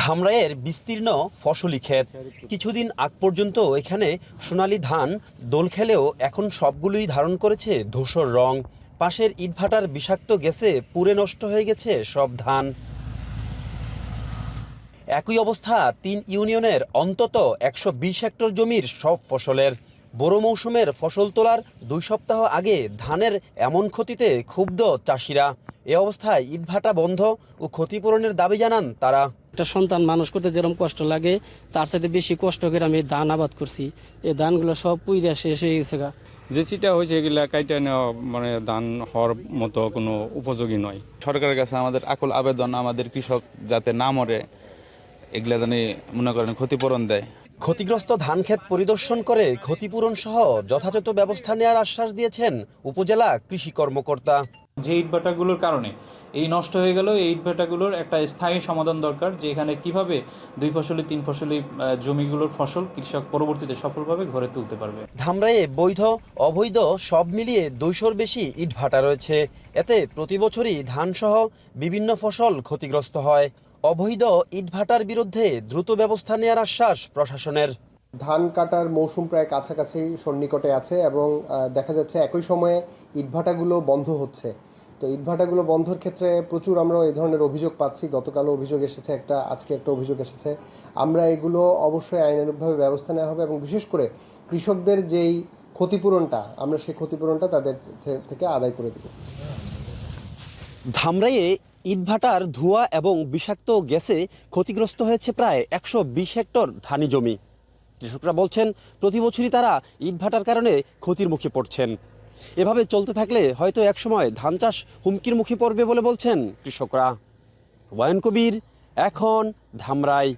ধামরাইয়ের বিস্তীর্ণ ফসলি ক্ষেত। কিছুদিন আগ পর্যন্ত এখানে সোনালী ধান দোল খেলেও এখন সবগুলোই ধারণ করেছে ধূসর রং। পাশের ইটভাটার বিষাক্ত গ্যাসে পুড়ে নষ্ট হয়ে গেছে সব ধান। একই অবস্থা ৩ ইউনিয়নের অন্তত ১২০ হেক্টর জমির সব ফসলের। বোরো মৌসুমের ফসল তোলার ২ সপ্তাহ আগে ধানের এমন ক্ষতিতে ক্ষুব্ধ চাষিরা। এ অবস্থায় ইটভাটা বন্ধ ও ক্ষতিপূরণের দাবি জানান তারা। একটা সন্তান মানুষ করতে যেরকম কষ্ট লাগে তার সাথে বেশি কষ্ট করে আমি ধান আবাদ করছি। এই ধানগুলো সব পুইরা শেষ হয়ে গেছে। যে চিটা হয়েছে এগুলা কাইটা নেওয়া ধান হওয়ার মতো কোনো উপযোগী নয়। সরকারের কাছে আমাদের আকুল আবেদন, আমাদের কৃষক যাতে না মরে, এগুলা জানি মনে করেন ক্ষতিপূরণ দেয়। ক্ষতিগ্রস্ত ধান ক্ষেত পরিদর্শন করে ক্ষতিপূরণ সহ যথাযথ ব্যবস্থা নেওয়ার আশ্বাস দিয়েছেন উপজেলা কৃষি কর্মকর্তা। যে ইটভাটাগুলোর কারণে এই নষ্ট হয়ে গেল, এই ইটভাটাগুলোর একটা স্থায়ী সমাধান দরকার, যে এখানে কিভাবে 2 ফসলি 3 ফসলি জমিগুলোর ফসল কৃষক পরবর্তীতে সফলভাবে ঘরে তুলতে পারবে। ধামরাইয়ে বৈধ অবৈধ সব মিলিয়ে 200-র বেশি ইটভাটা রয়েছে। এতে প্রতি বছরই ধানসহ বিভিন্ন ফসল ক্ষতিগ্রস্ত হয়। অবৈধ ইটভাটার বিরুদ্ধে দ্রুত ব্যবস্থা নেওয়ার আশ্বাস প্রশাসনের। ধান কাটার মৌসুম প্রায় কাছাকাছি সন্নিকটে আছে এবং দেখা যাচ্ছে একই সময়ে ইটভাটাগুলো বন্ধ হচ্ছে। তো ইটভাটাগুলো বন্ধের ক্ষেত্রে প্রচুর আমরা এই ধরনের অভিযোগ পাচ্ছি। গতকালও অভিযোগ এসেছে একটা, আজকে একটা অভিযোগ এসেছে। আমরা এগুলো অবশ্যই আইনানুগভাবে ব্যবস্থা নেওয়া হবে এবং বিশেষ করে কৃষকদের যেই ক্ষতিপূরণটা, আমরা সেই ক্ষতিপূরণটা তাদের থেকে আদায় করে দেব। ধামরাইয়ে ইটভাটার ধোঁয়া এবং বিষাক্ত গ্যাসে ক্ষতিগ্রস্ত হয়েছে প্রায় ১২০ হেক্টর ধানি জমি। কৃষকরা বলছেন প্রতি বছরই তারা ইটভাটার কারণে ক্ষতির মুখে পড়ছেন। এভাবে চলতে থাকলে হয়তো একসময় ধান চাষ হুমকির মুখে পড়বে বলে বলছেন কৃষকরা। ওয়ায়ন কবির, এখন ধামরাই।